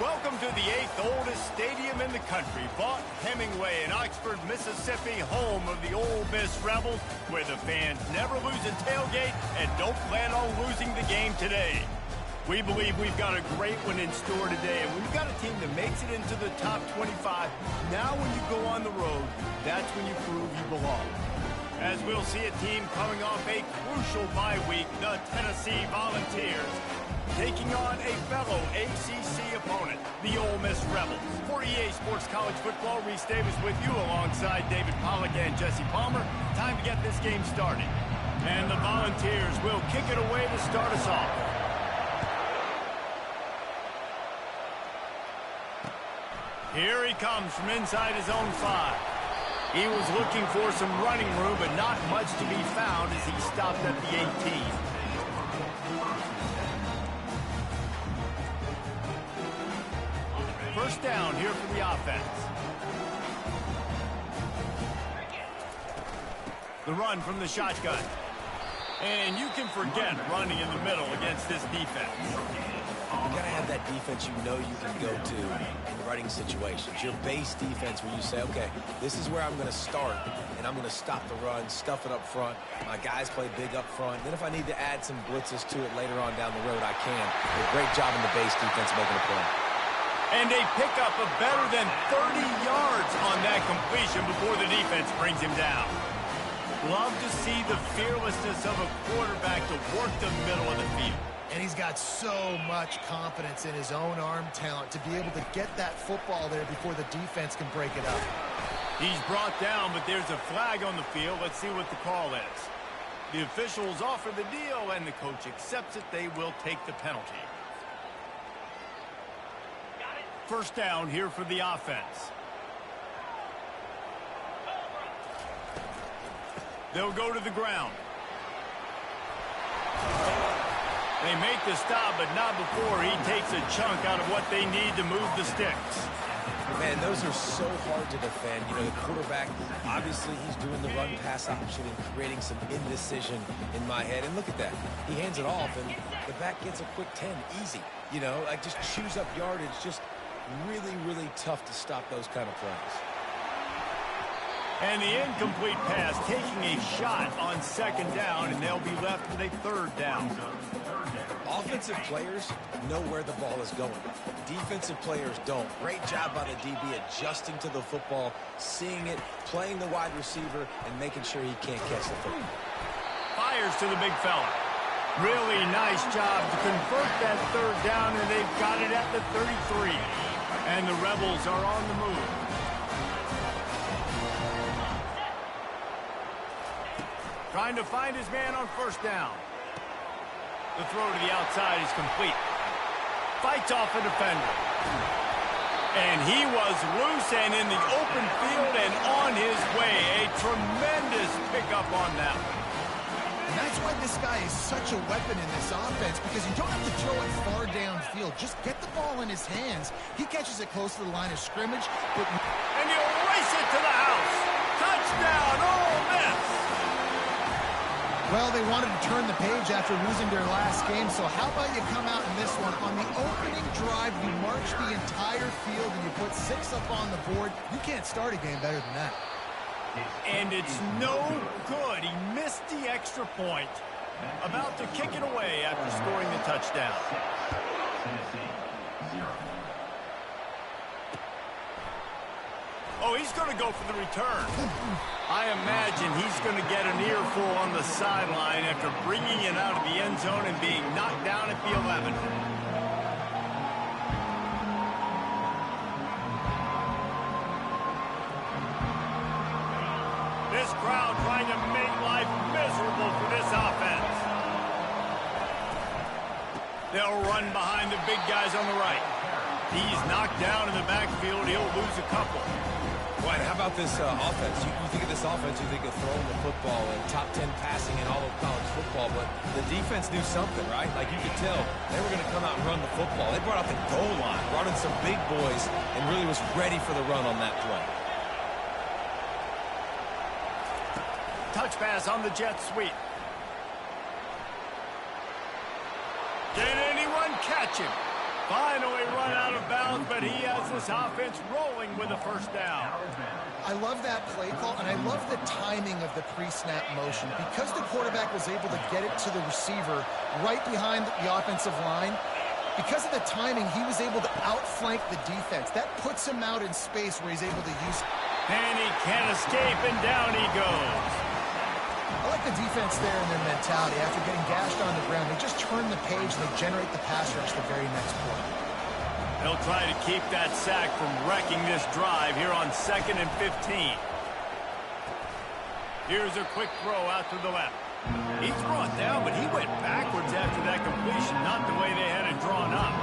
Welcome to the 8th oldest stadium in the country, Vaught Hemingway in Oxford, Mississippi, home of the Ole Miss Rebels, where the fans never lose a tailgate and don't plan on losing the game today. We believe we've got a great one in store today, and we've got a team that makes it into the top 25. Now when you go on the road, that's when you prove you belong. As we'll see a team coming off a crucial bye week, the Tennessee Volunteers, taking on a fellow ACC opponent, the Ole Miss Rebels. For EA Sports College Football, Reese Davis with you alongside David Pollack and Jesse Palmer. Time to get this game started. And the Volunteers will kick it away to start us off. Here he comes from inside his own 5. He was looking for some running room, but not much to be found as he stopped at the 18. First down here for the offense. The run from the shotgun. And you can forget running in the middle against this defense. You got to have that defense you know you can go to in running situations. Your base defense where you say, okay, this is where I'm going to start, and I'm going to stop the run, stuff it up front. My guys play big up front. Then if I need to add some blitzes to it later on down the road, I can. A great job in the base defense making a play. And a pickup of better than 30 yards on that completion before the defense brings him down. Love to see the fearlessness of a quarterback to work the middle of the field. And he's got so much confidence in his own arm talent to be able to get that football there before the defense can break it up. He's brought down, but there's a flag on the field. Let's see what the call is. The officials offer the deal, and the coach accepts it. They will take the penalty. First down here for the offense. They'll go to the ground. They make the stop, but not before he takes a chunk out of what they need to move the sticks. Man, those are so hard to defend. You know, the quarterback, obviously he's doing the run-pass option and creating some indecision in my head. And look at that. He hands it off, and the back gets a quick 10. Easy. You know, like just chews up yardage. Just really, really tough to stop those kind of plays. And the incomplete pass taking a shot on second down, and they'll be left with a third down. Offensive players know where the ball is going. Defensive players don't. Great job by the DB adjusting to the football, seeing it, playing the wide receiver, and making sure he can't catch the football. Fires to the big fella. Really nice job to convert that third down, and they've got it at the 33. And the Rebels are on the move. Trying to find his man on first down. The throw to the outside is complete. Fights off a defender. And he was loose and in the open field and on his way. A tremendous pickup on that one. And that's why this guy is such a weapon in this offense, because you don't have to throw it far downfield. Just get the ball in his hands. He catches it close to the line of scrimmage. And he'll race it to the house. Touchdown, Ole Miss. Well, they wanted to turn the page after losing their last game, so how about you come out in this one? On the opening drive, you march the entire field and you put 6 up on the board. You can't start a game better than that. And it's no good. He missed the extra point. About to kick it away after scoring the touchdown. Oh, he's going to go for the return. I imagine he's going to get an earful on the sideline after bringing it out of the end zone and being knocked down at the 11. This crowd trying to make life miserable for this offense. They'll run behind the big guys on the right. He's knocked down in the backfield. He'll lose a couple. Boy, how about this offense? You think of this offense, you think of throwing the football and top 10 passing in all of college football, but the defense knew something, right? Like you could tell they were going to come out and run the football. They brought out the goal line, brought in some big boys, and really was ready for the run on that play. Touch pass on the jet sweep. Can anyone catch him? Finally run out of bounds, but he has this offense rolling with a first down. I love that play call, and I love the timing of the pre-snap motion. Because the quarterback was able to get it to the receiver right behind the offensive line, because of the timing, he was able to outflank the defense. That puts him out in space where he's able to use. And he can't escape, and down he goes. I like the defense there and their mentality. After getting gashed on the ground, they just turn the page and they generate the pass rush the very next quarter. They'll try to keep that sack from wrecking this drive here on 2nd and 15. Here's a quick throw out to the left. He's brought down, but he went backwards after that completion, not the way they had it drawn up.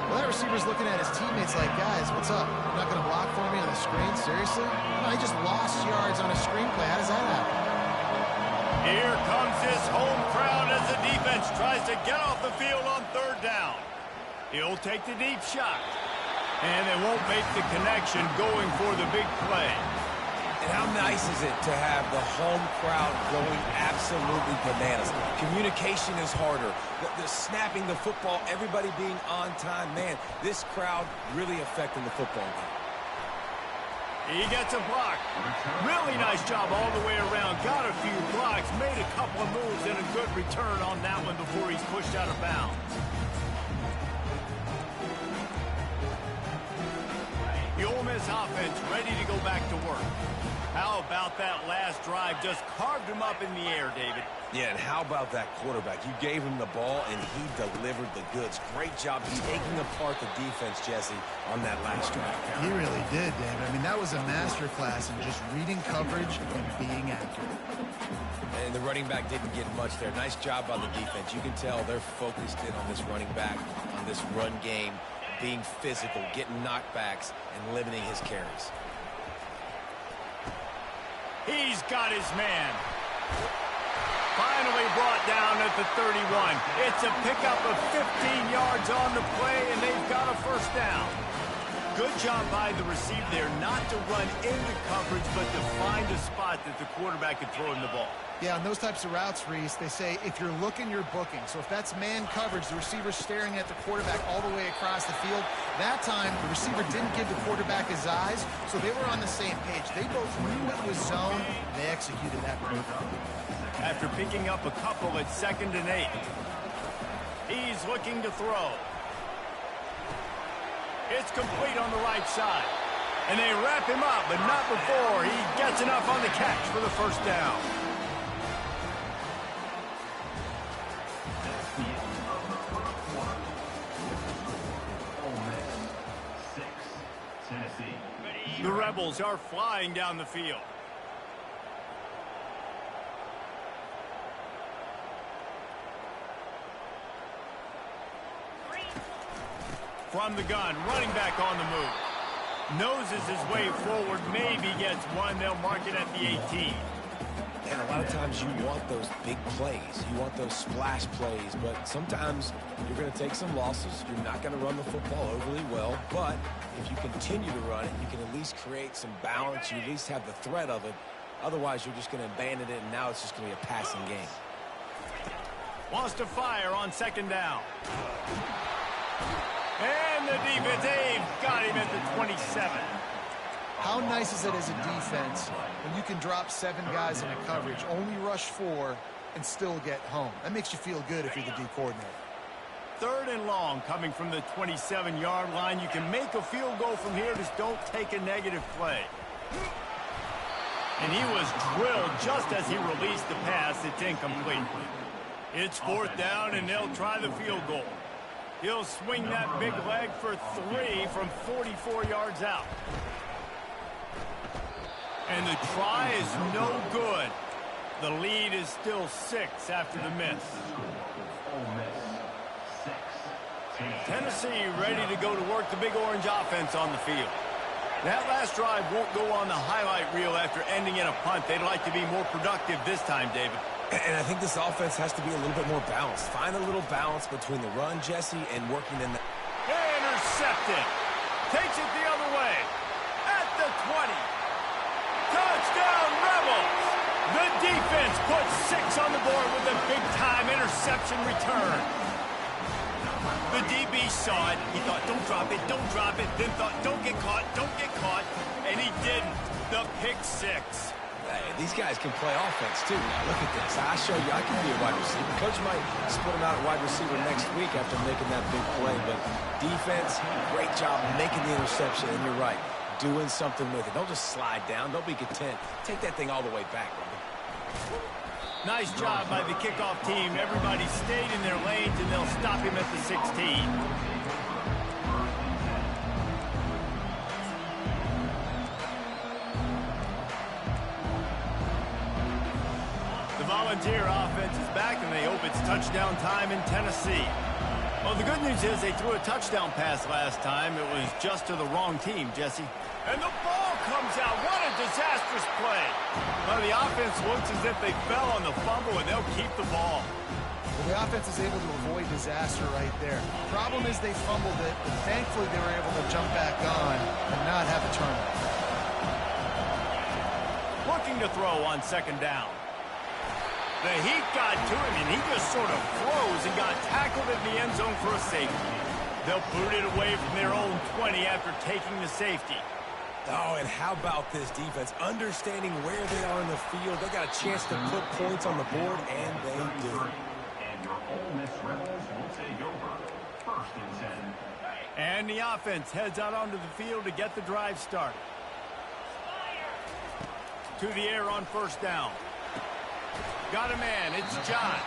Well, that receiver's looking at his teammates like, guys, what's up? You're not going to block for me on the screen? Seriously? No, he just lost yards on a screenplay. How does that happen? Here comes this home crowd as the defense tries to get off the field on 3rd down. He'll take the deep shot. And they won't make the connection going for the big play. And how nice is it to have the home crowd going absolutely bananas? Communication is harder. The snapping the football, everybody being on time. Man, this crowd really affecting the football game. He gets a block. Really nice job all the way around. Got a few blocks, made a couple of moves, and a good return on that one before he's pushed out of bounds. The Ole Miss offense ready to go back to work. How about that last drive? Just carved him up in the air, David. Yeah, and how about that quarterback? You gave him the ball, and he delivered the goods. Great job taking apart the defense, Jesse, on that last drive. He really did, David. I mean, that was a masterclass in just reading coverage and being accurate. And the running back didn't get much there. Nice job by the defense. You can tell they're focused in on this running back, on this run game, being physical, getting knockbacks, and limiting his carries. He's got his man. Finally brought down at the 31. It's a pickup of 15 yards on the play, and they've got a first down. Good job by the receiver there, not to run into coverage, but to find a spot that the quarterback could throw him the ball. Yeah, on those types of routes, Reese, they say if you're looking, you're booking. So if that's man coverage, the receiver's staring at the quarterback all the way across the field. That time, the receiver didn't give the quarterback his eyes, so they were on the same page. They both knew it was zone. They executed that perfectly. After picking up a couple at 2nd and 8, he's looking to throw. It's complete on the right side. And they wrap him up, but not before he gets enough on the catch for the first down. The Rebels are flying down the field. From the gun, running back on the move. Noses his way forward, maybe gets one. They'll mark it at the 18. And a lot of times you want those big plays. You want those splash plays, but sometimes you're going to take some losses. You're not going to run the football overly well, but if you continue to run it, you can at least create some balance. You at least have the threat of it. Otherwise, you're just going to abandon it, and now it's just going to be a passing game. Wants to fire on 2nd down. And the defense, they've got him at the 27. How nice is it as a defense when you can drop 7 guys in a coverage, only rush 4, and still get home? That makes you feel good if you're the D coordinator. 3rd and long coming from the 27-yard line. You can make a field goal from here, just don't take a negative play. And he was drilled just as he released the pass. It's incomplete. It's 4th down, and they'll try the field goal. He'll swing that big leg for 3 from 44 yards out. And the try is no good. The lead is still 6 after the miss. Tennessee ready to go to work the Big Orange offense on the field. That last drive won't go on the highlight reel after ending in a punt. They'd like to be more productive this time, David. And I think this offense has to be a little bit more balanced. Find a little balance between the run, Jesse, and working in the... Intercepted. Takes it the other way. At the 20. Touchdown, Rebels! The defense puts 6 on the board with a big-time interception return. The DB saw it. He thought, don't drop it, don't drop it. Then thought, don't get caught, don't get caught. And he didn't. The pick six. Hey, these guys can play offense, too. Now, look at this. I show you I can be a wide receiver. Coach might split him out at wide receiver next week after making that big play. But defense, great job making the interception. And you're right, doing something with it. Don't just slide down. Don't be content. Take that thing all the way back, brother. Nice job by the kickoff team. Everybody stayed in their lanes, and they'll stop him at the 16. Volunteer offense is back, and they hope it's touchdown time in Tennessee. Well, the good news is they threw a touchdown pass last time. It was just to the wrong team, Jesse. And the ball comes out. What a disastrous play. Well, the offense looks as if they fell on the fumble, and they'll keep the ball. Well, the offense is able to avoid disaster right there. Problem is they fumbled it, but thankfully they were able to jump back on and not have a turnover. Looking to throw on second down. The heat got to him, and he just sort of froze and got tackled in the end zone for a safety. They'll boot it away from their own 20 after taking the safety. Oh, and how about this defense? Understanding where they are in the field. They got a chance to put points on the board, and they do. And your Ole Miss Rebels will take over. 1st and 10. And the offense heads out onto the field to get the drive started. To the air on first down. Got a man, it's John.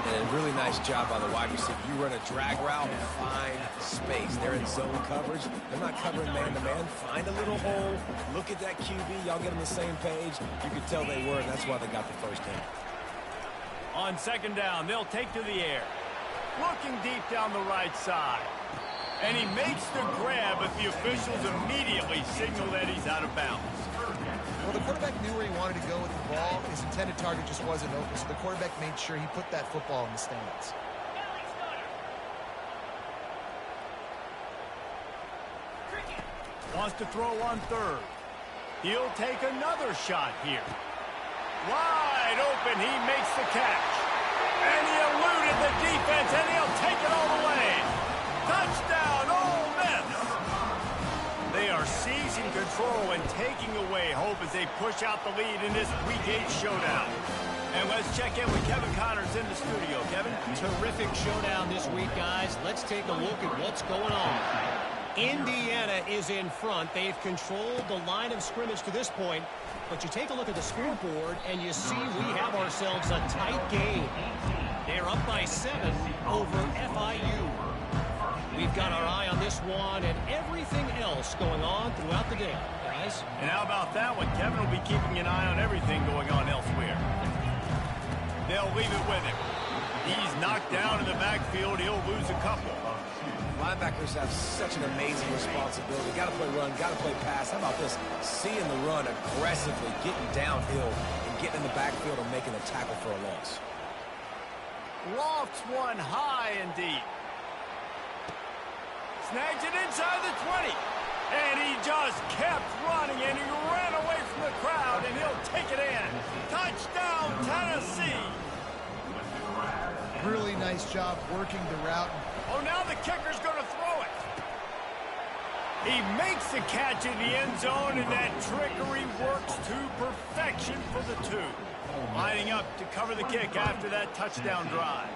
And a really nice job by the wide receiver. You run a drag route, find space. They're in zone coverage. They're not covering man-to-man. Find a little hole. Look at that QB. Y'all get on the same page. You could tell they were, and that's why they got the first hit. On second down, they'll take to the air. Looking deep down the right side. And he makes the grab, but the officials immediately signal that he's out of bounds. Well, the quarterback knew where he wanted to go with the ball. His intended target just wasn't open, so the quarterback made sure he put that football in the stands. Wants to throw on third. He'll take another shot here. Wide open, he makes the catch. And he eluded the defense, and he'll take it all the way. Touchdown, Ole Miss! They are seizing control and taking away hope as they push out the lead in this Week 8 showdown. And let's check in with Kevin Connors in the studio. Kevin? Terrific showdown this week, guys. Let's take a look at what's going on. Indiana is in front. They've controlled the line of scrimmage to this point. But you take a look at the scoreboard, and you see we have ourselves a tight game. They're up by 7 over FIU. We've got our eye on this one and everything else going on throughout the day, guys. And how about that one? Kevin will be keeping an eye on everything going on elsewhere. They'll leave it with him. He's knocked down in the backfield. He'll lose a couple. Linebackers have such an amazing responsibility. Got to play run, got to play pass. How about this? Seeing the run aggressively, getting downhill, and getting in the backfield and making a tackle for a loss. Lofts one high and deep. Snags it inside the 20. And he just kept running, and he ran away from the crowd, and he'll take it in. Touchdown, Tennessee. Really nice job working the route. Oh, now the kicker's going to throw it. He makes the catch in the end zone, and that trickery works to perfection for the two. Lining up to cover the kick after that touchdown drive.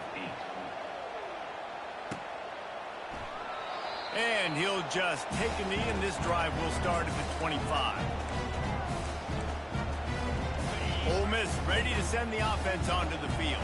And he'll just take a knee, and this drive will start at the 25. Ole Miss ready to send the offense onto the field.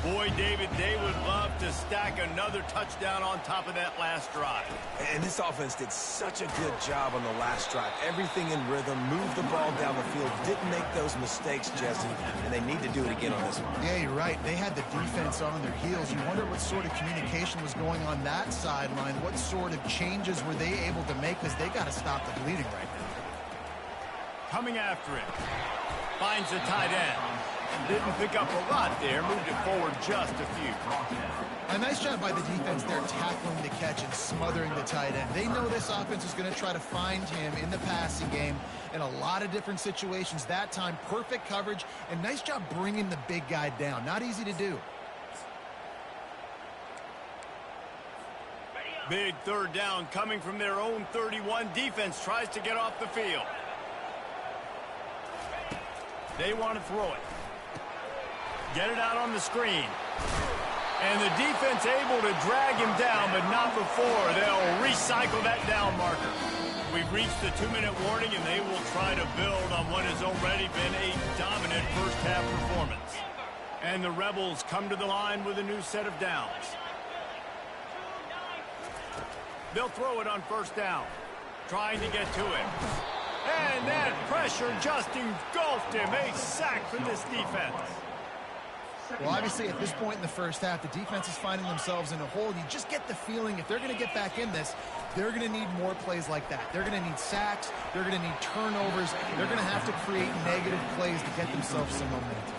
Boy, David, they would love to stack another touchdown on top of that last drive. And this offense did such a good job on the last drive. Everything in rhythm, moved the ball down the field, didn't make those mistakes, Jesse, and they need to do it again on this one. Yeah, you're right. They had the defense on their heels. You wonder what sort of communication was going on that sideline. What sort of changes were they able to make, because they got to stop the bleeding right now. Coming after it. Finds the tight end. Didn't pick up a lot there. Moved it forward just a few. A nice job by the defense there, tackling the catch and smothering the tight end. They know this offense is going to try to find him in the passing game in a lot of different situations. That time, perfect coverage, and nice job bringing the big guy down. Not easy to do. Big third down coming from their own 31. Defense tries to get off the field. They want to throw it. Get it out on the screen. And the defense able to drag him down, but not before they'll recycle that down marker. We've reached the 2-minute warning, and they will try to build on what has already been a dominant first-half performance. And the Rebels come to the line with a new set of downs. They'll throw it on first down, trying to get to him. And that pressure just engulfed him. A sack for this defense. Well, obviously, at this point in the first half, the defense is finding themselves in a hole. You just get the feeling if they're going to get back in this, they're going to need more plays like that. They're going to need sacks. They're going to need turnovers. They're going to have to create negative plays to get themselves some momentum.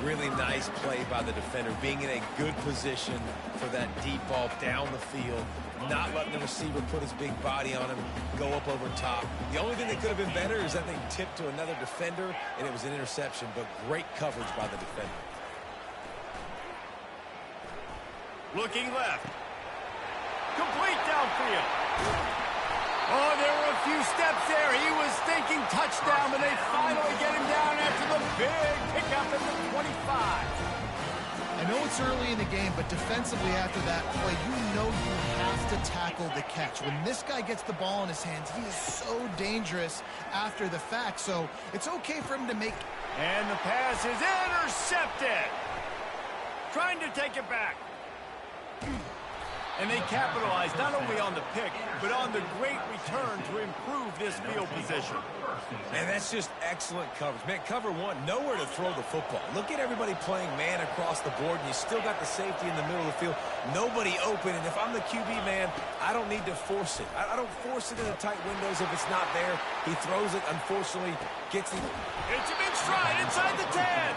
Really nice play by the defender, being in a good position for that deep ball down the field, not letting the receiver put his big body on him, go up over top. The only thing that could have been better is that they tipped to another defender, and it was an interception, but great coverage by the defender. Looking left. Complete downfield. Oh, there were a few steps there. He was thinking touchdown, but they finally get him down after the big pickup at the 25. I know it's early in the game, but defensively after that play, you know you have to tackle the catch. When this guy gets the ball in his hands, he is so dangerous after the fact, so it's okay for him to make... And the pass is intercepted. Trying to take it back. And they capitalize not only on the pick, but on the great return to improve this field position. And that's just excellent coverage. Man, cover one, nowhere to throw the football. Look at everybody playing man across the board, and you still got the safety in the middle of the field. Nobody open, and if I'm the QB, man, I don't need to force it. I don't force it in the tight windows if it's not there. He throws it, unfortunately, gets it. It's him in stride inside the 10.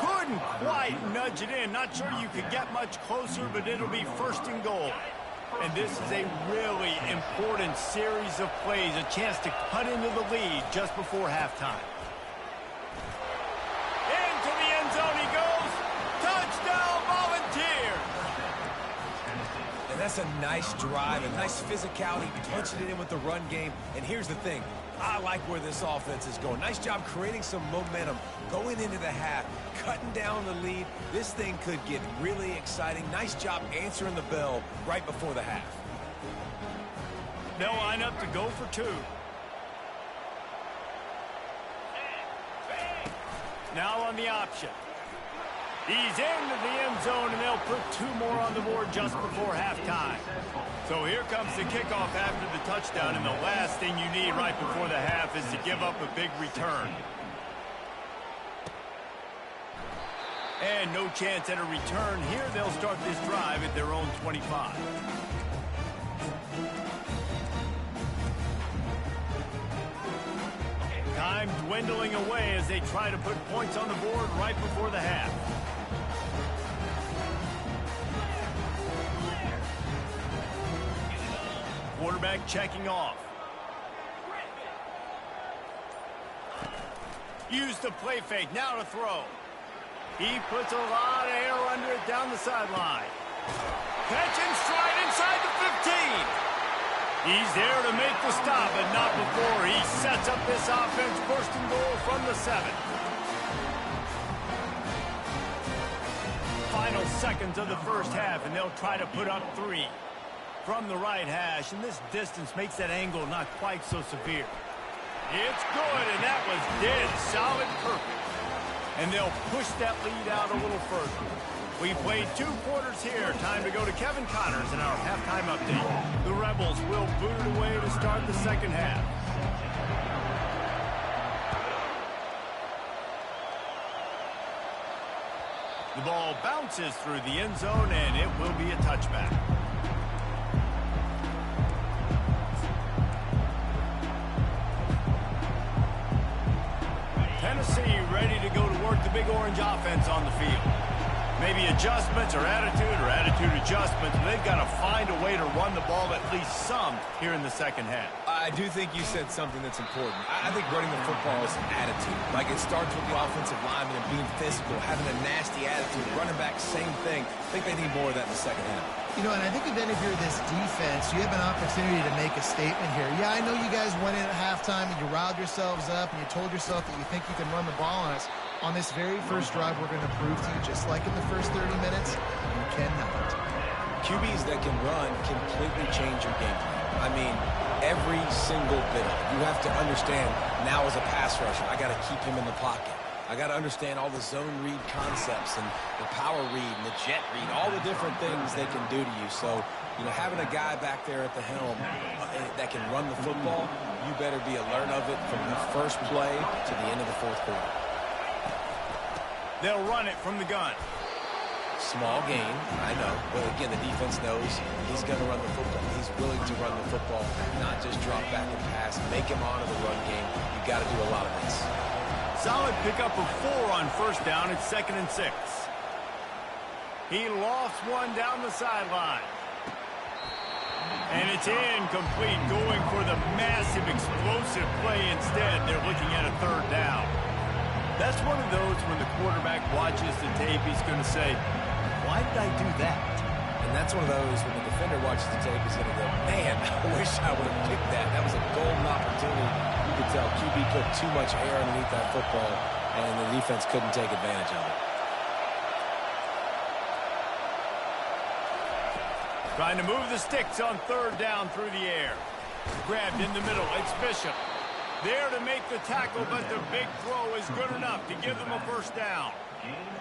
Couldn't quite nudge it in. Not sure you could get much closer, but it'll be first and goal. And this is a really important series of plays, a chance to cut into the lead just before halftime. Into the end zone he goes. Touchdown, Volunteers! And that's a nice drive, a nice physicality, punching it in with the run game. And here's the thing. I like where this offense is going. Nice job creating some momentum, going into the half, cutting down the lead. This thing could get really exciting. Nice job answering the bell right before the half. They'll line up to go for two. Now on the option. He's into the end zone, and they'll put two more on the board just before halftime. So here comes the kickoff after the touchdown, and the last thing you need right before the half is to give up a big return. And no chance at a return here. They'll start this drive at their own 25. Time dwindling away as they try to put points on the board right before the half. Quarterback checking off. Use the play fake. Now to throw. He puts a lot of air under it down the sideline. Catch and stride inside the 15. He's there to make the stop, but not before he sets up this offense first and goal from the 7. Final seconds of the first half, and they'll try to put up 3. From the right hash, and this distance makes that angle not quite so severe. It's good, and that was dead solid perfect. And they'll push that lead out a little further. We played 2 quarters here. Time to go to Kevin Connors in our halftime update. The Rebels will boot it away to start the second half. The ball bounces through the end zone, and it will be a touchback. Tennessee ready to go to work the Big Orange offense on the field. Maybe adjustments or attitude adjustments. They've got to find a way to run the ball at least some here in the second half. I do think you said something that's important. I think running the football is an attitude. Like, it starts with the offensive lineman and being physical, having a nasty attitude. Running back, same thing. I think they need more of that in the second half. You know, and I think then if you're this defense, you have an opportunity to make a statement here. Yeah, I know you guys went in at halftime and you riled yourselves up and you told yourself that you think you can run the ball on us. On this very first drive, we're going to prove to you, just like in the first 30 minutes, you cannot. QBs that can run completely change your game plan. I mean, every single bit of it. You have to understand, now as a pass rusher, I got to keep him in the pocket. I got to understand all the zone read concepts and the power read and the jet read, all the different things they can do to you. So, you know, having a guy back there at the helm that can run the football, you better be alert of it from the first play to the end of the fourth quarter. They'll run it from the gun. Small gain, I know. But again, the defense knows he's going to run the football. He's willing to run the football, not just drop back and pass. Make him honor the run game. You got to do a lot of this. Solid pickup of 4 on first down. It's 2nd and 6. He lost one down the sideline. And it's incomplete, going for the massive explosive play instead. They're looking at a 3rd down. That's one of those when the quarterback watches the tape, he's going to say, why did I do that? And that's one of those when the defender watches the tape, he's going to go, man, I wish I would have picked that. That was a golden opportunity. You could tell QB put too much air underneath that football, and the defense couldn't take advantage of it. Trying to move the sticks on 3rd down through the air. Grabbed in the middle. It's Bishop. There to make the tackle, but the big throw is good enough to give them a 1st down.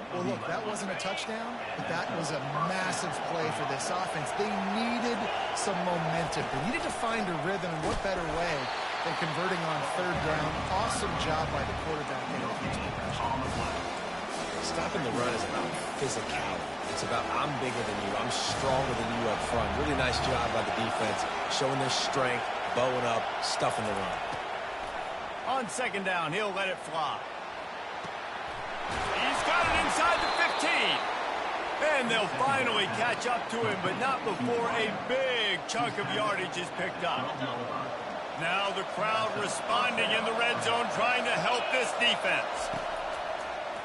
Well, look, that wasn't a touchdown, but that was a massive play for this offense. They needed some momentum. They needed to find a rhythm, and what better way than converting on 3rd down. Awesome job by the quarterback getting a huge progression. Stopping the run is about physicality. It's about I'm bigger than you, I'm stronger than you up front. Really nice job by the defense, showing their strength, bowing up, stuffing the run. On 2nd down, he'll let it fly. He's got it inside the 15. And they'll finally catch up to him, but not before a big chunk of yardage is picked up. Now the crowd responding in the red zone, trying to help this defense.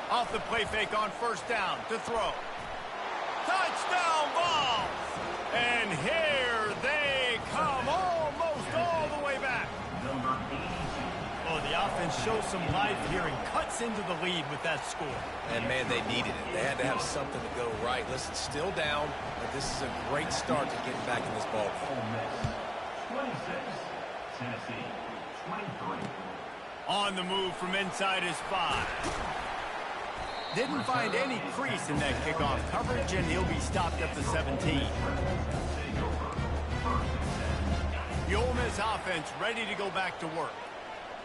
Off the play fake on 1st down to throw. Touchdown ball! And here they come, almost all the way back. Oh, the offense shows some life here and cuts into the lead with that score. And, man, they needed it. They had to have something to go right. Listen, still down, but this is a great start to getting back in this ball game. 26, Tennessee, 23. On the move from inside his 5. Didn't find any crease in that kickoff coverage, and he'll be stopped at the 17. The Ole Miss offense ready to go back to work.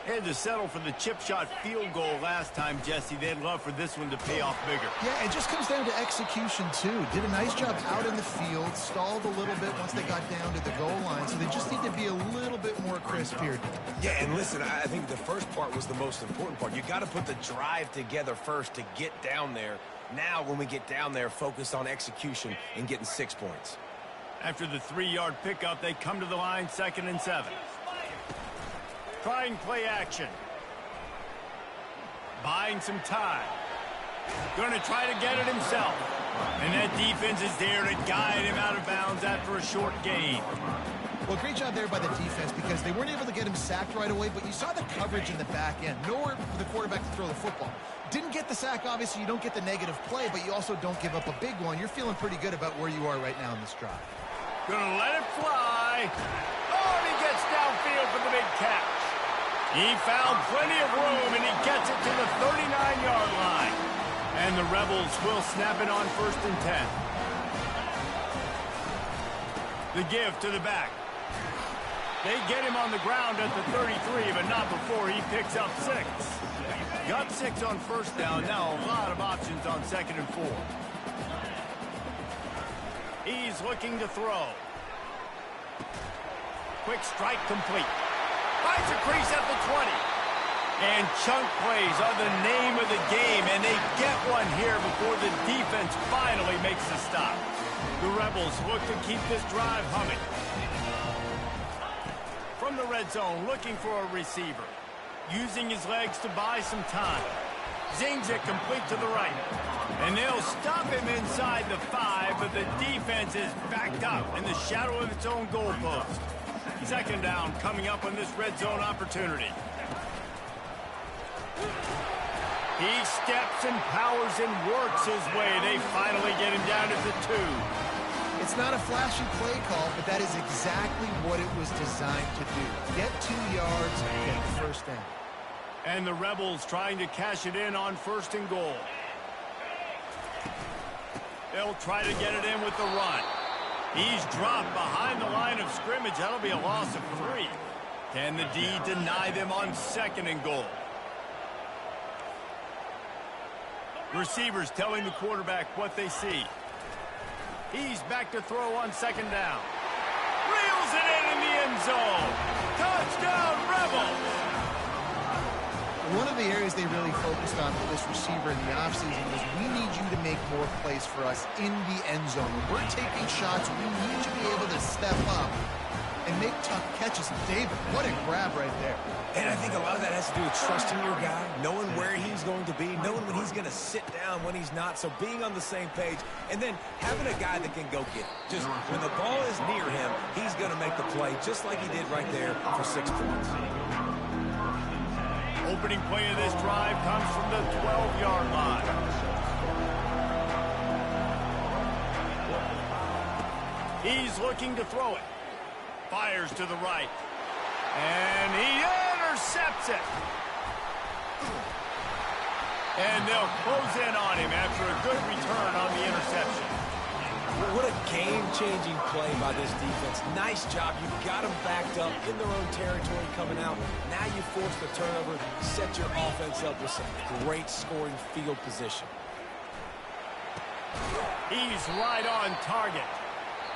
Had to settle for the chip shot field goal last time, Jesse. They'd love for this one to pay off bigger. Yeah, it just comes down to execution, too. Did a nice job out in the field, stalled a little bit once they got down to the goal line, so they just need to be a little bit more crisp here. Yeah, and listen, I think the first part was the most important part. You got to put the drive together first to get down there. Now, when we get down there, focus on execution and getting 6 points. After the 3-yard pickup, they come to the line, 2nd and 7. Trying play action. Buying some time. Going to try to get it himself. And that defense is there to guide him out of bounds after a short gain. Well, great job there by the defense because they weren't able to get him sacked right away, but you saw the coverage in the back end. Nowhere for the quarterback to throw the football. Didn't get the sack, obviously. You don't get the negative play, but you also don't give up a big one. You're feeling pretty good about where you are right now in this drive. Gonna let it fly. Oh, and he gets downfield for the big catch. He found plenty of room, and he gets it to the 39-yard line. And the Rebels will snap it on 1st and 10. The give to the back. They get him on the ground at the 33, but not before he picks up 6. Got 6 on 1st down. Now a lot of options on 2nd and 4. He's looking to throw. Quick strike complete. Finds a crease at the 20. And chunk plays are the name of the game, and they get one here before the defense finally makes the stop. The Rebels look to keep this drive humming. From the red zone, looking for a receiver. Using his legs to buy some time. Zings it complete to the right. And they'll stop him inside the 5, but the defense is backed up in the shadow of its own goalpost. Second down coming up on this red zone opportunity. He steps and powers and works his way. They finally get him down to the 2. It's not a flashy play call, but that is exactly what it was designed to do. Get 2 yards and get the first down. And the Rebels trying to cash it in on 1st and goal. They'll try to get it in with the run. He's dropped behind the line of scrimmage. That'll be a loss of 3. Can the D deny them on 2nd and goal? Receivers telling the quarterback what they see. He's back to throw on 2nd down. Reels it in the end zone. Touchdown, Rebels! One of the areas they really focused on for this receiver in the offseason was we need you to make more plays for us in the end zone. When we're taking shots, we need you to be able to step up and make tough catches. David, what a grab right there. And I think a lot of that has to do with trusting your guy, knowing where he's going to be, knowing when he's going to sit down, when he's not. So being on the same page, and then having a guy that can go get it. Just when the ball is near him, he's going to make the play just like he did right there for 6 points. Opening play of this drive comes from the 12-yard line. He's looking to throw it. Fires to the right. And he intercepts it. And they'll close in on him after a good return on the interception. What a game-changing play by this defense. Nice job. You got them backed up in their own territory coming out. Now you force the turnover, set your offense up with some great scoring field position. He's right on target.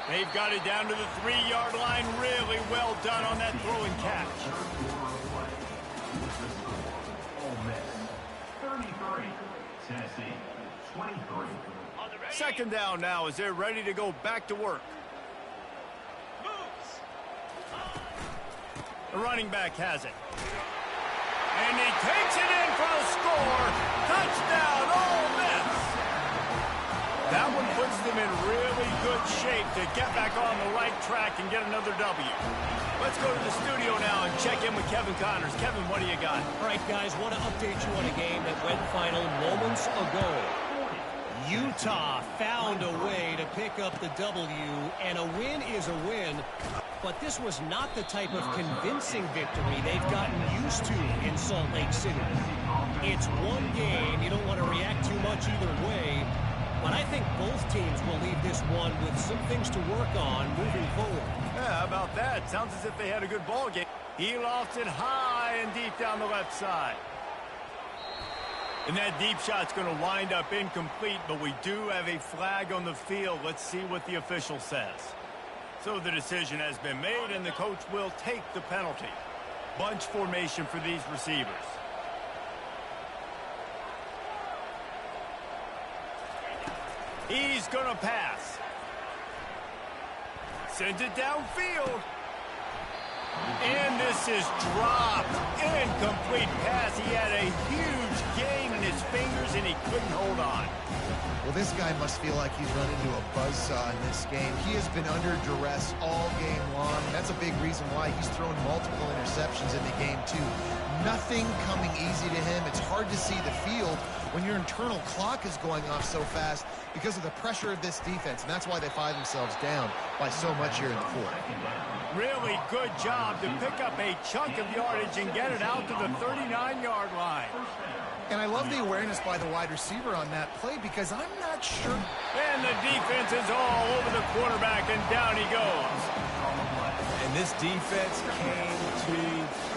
They've got it down to the 3-yard line. Really well done on that throw and catch. 33, Tennessee, 23. Second down now as they're ready to go back to work. The running back has it. And he takes it in for the score. Touchdown, Ole Miss. That one puts them in really good shape to get back on the right track and get another W. Let's go to the studio now and check in with Kevin Connors. Kevin, what do you got? All right, guys, want to update you on a game that went final moments ago. Utah found a way to pick up the W, and a win is a win. But this was not the type of convincing victory they've gotten used to in Salt Lake City. It's one game. You don't want to react too much either way. But I think both teams will leave this one with some things to work on moving forward. Yeah, how about that? Sounds as if they had a good ball game. He lofts it high and deep down the left side. And that deep shot's going to wind up incomplete, but we do have a flag on the field. Let's see what the official says. So the decision has been made, and the coach will take the penalty. Bunch formation for these receivers. He's going to pass. Sends it downfield. And this is dropped. Incomplete pass. He had a huge gain in his fingers, and he couldn't hold on. Well, this guy must feel like he's run into a buzzsaw in this game. He has been under duress all game long, and that's a big reason why he's thrown multiple interceptions in the game, too. Nothing coming easy to him. It's hard to see the field when your internal clock is going off so fast because of the pressure of this defense, and that's why they find themselves down by so much here in the fourth. Really good job to pick up a chunk of yardage and get it out to the 39-yard line. And I love the awareness by the wide receiver on that play because I'm not sure. And the defense is all over the quarterback, and down he goes. And this defense came to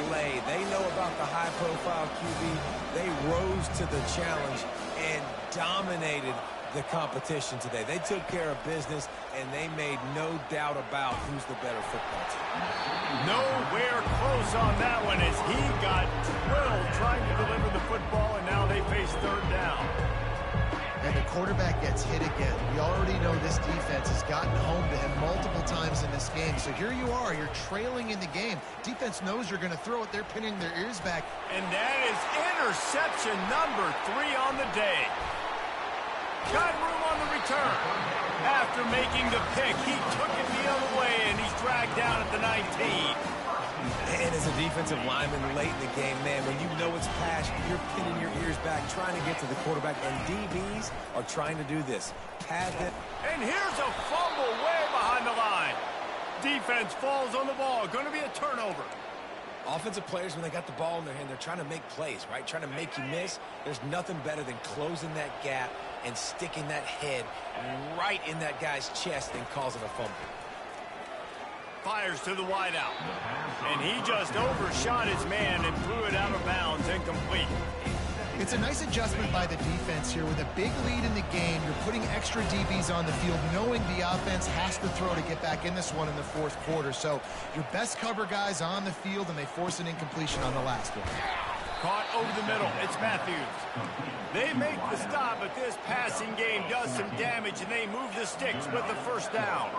play. They know about the high-profile QB. They rose to the challenge and dominated the competition today. They took care of business, and they made no doubt about who's the better football team. Nowhere close on that one as he got drilled trying to deliver the football, and now they face third down. And the quarterback gets hit again. We already know this defense has gotten home to him multiple times in this game. So here you are, you're trailing in the game. Defense knows you're going to throw it. They're pinning their ears back. And that is interception number 3 on the day. Got room on the return. After making the pick, he took it the other way, and he's dragged down at the 19. And as a defensive lineman late in the game, man, when you know it's pass, you're pinning your ears back, trying to get to the quarterback, and DBs are trying to do this. Pad it. And here's a fumble way behind the line. Defense falls on the ball. Going to be a turnover. Offensive players, when they got the ball in their hand, they're trying to make plays, right? Trying to make you miss. There's nothing better than closing that gap and sticking that head right in that guy's chest and causing a fumble. Fires to the wideout. And he just overshot his man and threw it out of bounds, incomplete. It's a nice adjustment by the defense here. With a big lead in the game, you're putting extra DBs on the field, knowing the offense has to throw to get back in this one in the fourth quarter. So your best cover guys on the field, and they force an incompletion on the last one. Caught over the middle. It's Matthews. They make the stop, but this passing game does some damage, and they move the sticks with the first down.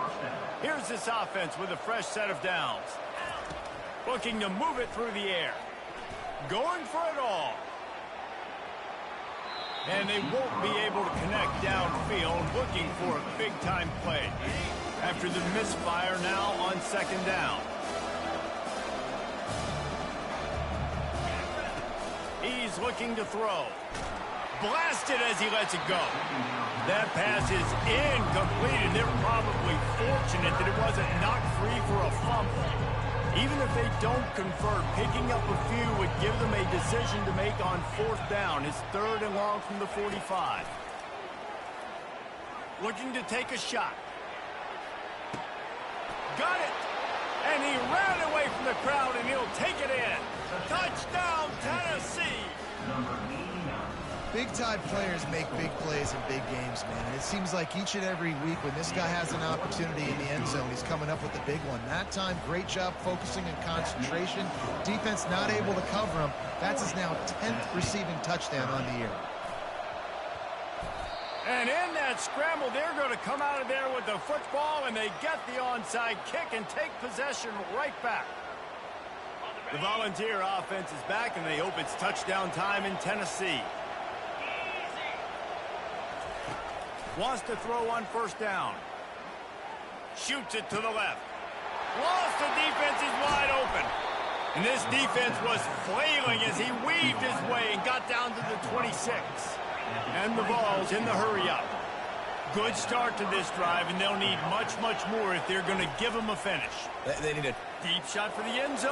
Here's this offense with a fresh set of downs. Looking to move it through the air. Going for it all. And they won't be able to connect downfield, looking for a big-time play. After the misfire now on second down. He's looking to throw. Blasted as he lets it go. That pass is incomplete, and they're probably fortunate that it wasn't knocked free for a fumble. Even if they don't convert, picking up a few would give them a decision to make on fourth down. It's third and long from the 45. Looking to take a shot. Got it. And he ran away from the crowd, and he'll take it in. Touchdown, Tennessee. Big-time players make big plays in big games, man. And it seems like each and every week when this guy has an opportunity in the end zone, he's coming up with a big one. That time, great job focusing and concentration. Defense not able to cover him. That's his now 10th receiving touchdown on the year. And in that scramble, they're going to come out of there with the football, and they get the onside kick and take possession right back. The Volunteer offense is back, and they hope it's touchdown time in Tennessee. Wants to throw on first down. Shoots it to the left. Lost, the defense is wide open. And this defense was flailing as he weaved his way and got down to the 26. And the ball's in the hurry-up. Good start to this drive, and they'll need much, much more if they're going to give them a finish. They need a Deep shot for the end zone.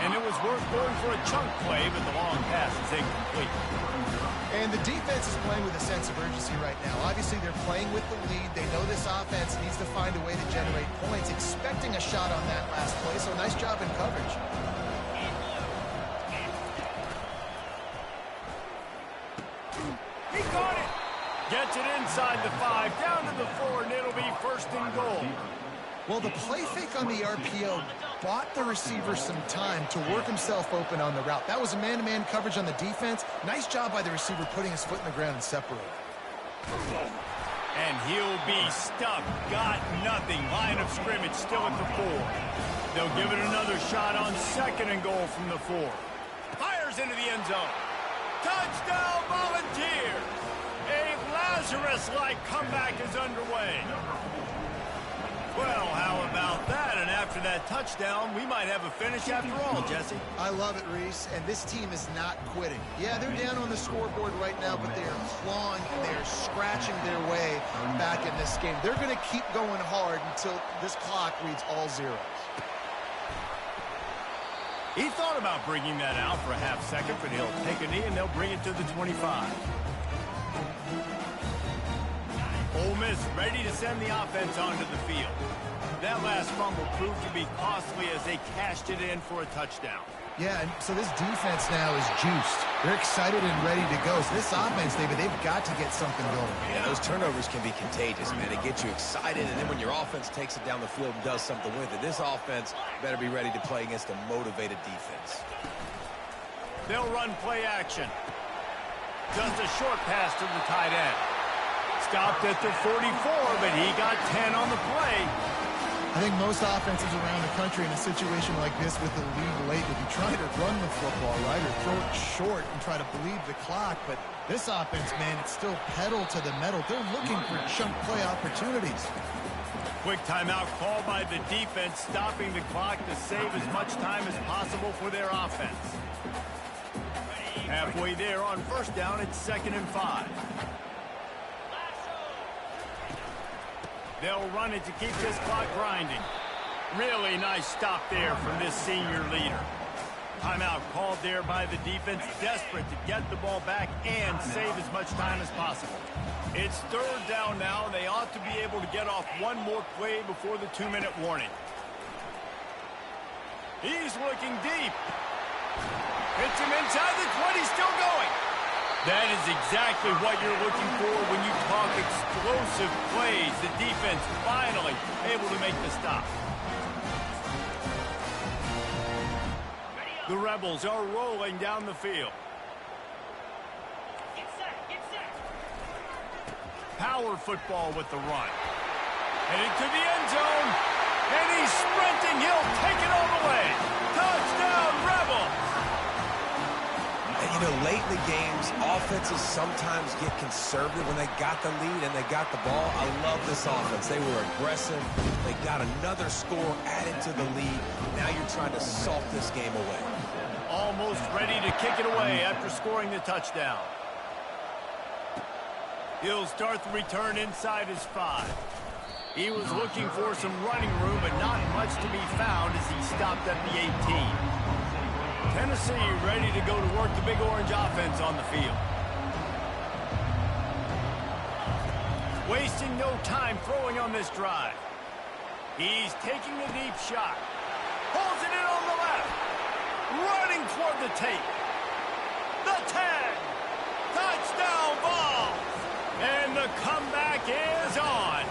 And it was worth going for a chunk play, but the long pass is incomplete. And the defense is playing with a sense of urgency right now. Obviously, they're playing with the lead. They know this offense needs to find a way to generate points, expecting a shot on that last play. So nice job in coverage. He got it. Gets it inside the 5, down to the 4, and it'll be first and goal. Well, the play fake on the RPO bought the receiver some time to work himself open on the route. That was a man-to-man coverage on the defense. Nice job by the receiver putting his foot in the ground and separating. And he'll be stuck. Got nothing. Line of scrimmage still at the 4. They'll give it another shot on second and goal from the 4. Fires into the end zone. Touchdown, Volunteers! A Lazarus-like comeback is underway. Well, how about that? And after that touchdown, we might have a finish after all, Jesse. I love it, Reese. And this team is not quitting. Yeah, they're down on the scoreboard right now, but they are clawing and they are scratching their way back in this game. They're going to keep going hard until this clock reads all zeros. He thought about bringing that out for a half second, but he'll take a knee and they'll bring it to the 25. Ole Miss ready to send the offense onto the field. That last fumble proved to be costly as they cashed it in for a touchdown. Yeah, and so this defense now is juiced. They're excited and ready to go. So this offense, David, they've got to get something going. Yeah, those turnovers can be contagious, man. They get you excited, and then when your offense takes it down the field and does something with it, this offense better be ready to play against a motivated defense. They'll run play action. Just a short pass to the tight end. Stopped at the 44, but he got 10 on the play. I think most offenses around the country in a situation like this with the lead late would be trying to run the football, right, or throw it short and try to bleed the clock. But this offense, man, it's still pedal to the metal. They're looking for chunk play opportunities. Quick timeout called by the defense, stopping the clock to save as much time as possible for their offense. Halfway there on first down, it's 2nd and 5. They'll run it to keep this clock grinding. Really nice stop there from this senior leader. Timeout called there by the defense, desperate to get the ball back and save as much time as possible. It's 3rd down now. They ought to be able to get off one more play before the 2-minute warning. He's looking deep. Hits him inside the 20, still going. That is exactly what you're looking for when you talk explosive plays. The defense finally able to make the stop. The Rebels are rolling down the field. Power football with the run. Headed to the end zone. And he's sprinting. He'll take it all the way. Touchdown, Rebels. And, you know, late in the games, offenses sometimes get conservative when they got the lead and they got the ball. I love this offense. They were aggressive. They got another score added to the lead. Now you're trying to salt this game away. Almost ready to kick it away after scoring the touchdown. He'll start the return inside his 5. He was looking for some running room, but not much to be found as he stopped at the 18. Tennessee ready to go to work the Big Orange offense on the field. Wasting no time throwing on this drive. He's taking a deep shot. Pulls it in on the left. Running toward the tape. The 10. Touchdown ball. And the comeback is on.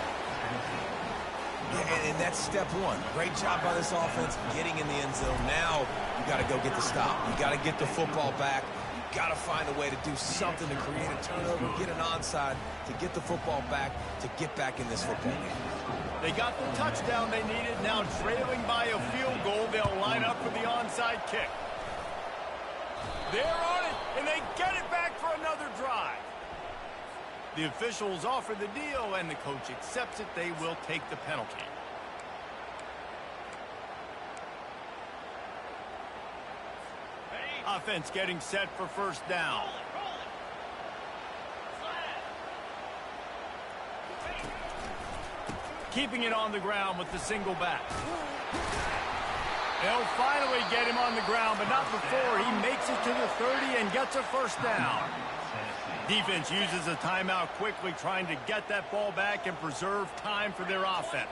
And that's step one. Great job by this offense getting in the end zone. Now you got to go get the stop. You got to get the football back. You got to find a way to do something to create a turnover, get an onside, to get the football back, to get back in this football game. They got the touchdown they needed. Now trailing by a field goal, they'll line up for the onside kick. They're on it, and they get it back for another drive. The officials offer the deal, and the coach accepts it. They will take the penalty. Offense getting set for first down. Keeping it on the ground with the single back. They'll finally get him on the ground, but not before he makes it to the 30 and gets a first down. Defense uses a timeout quickly, trying to get that ball back and preserve time for their offense.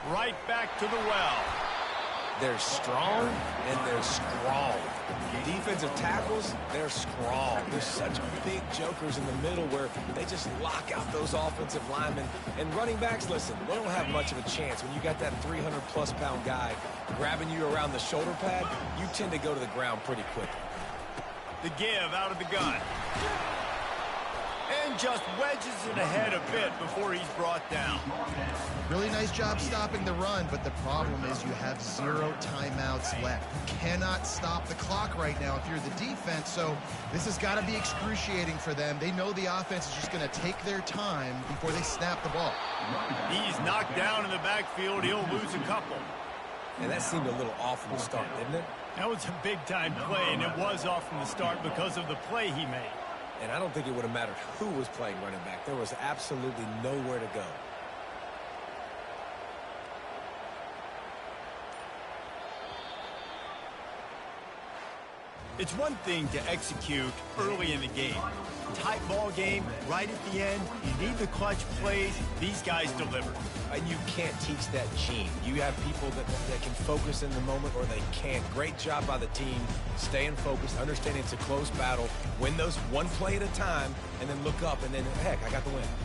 Right back to the well. They're strong, and they're strong. Defensive tackles, they're strong. They're such big jokers in the middle where they just lock out those offensive linemen. And running backs, listen, they don't have much of a chance. When you got that 300-plus pound guy grabbing you around the shoulder pad, you tend to go to the ground pretty quickly. The give out of the gun. And just wedges it ahead a bit before he's brought down. Really nice job stopping the run, but the problem is you have 0 timeouts left. You cannot stop the clock right now if you're the defense, so this has got to be excruciating for them. They know the offense is just going to take their time before they snap the ball. He's knocked down in the backfield. He'll lose a couple. And that seemed a little off from the start, didn't it? That was a big-time play, and it was off from the start because of the play he made. And I don't think it would have mattered who was playing running back. There was absolutely nowhere to go. It's one thing to execute early in the game. Tight ball game, right at the end, you need the clutch plays. These guys deliver. And you can't teach that gene. You have people that can focus in the moment or they can't. Great job by the team, staying focused, understanding it's a close battle, win those one play at a time, and then look up and then, heck, I got the win.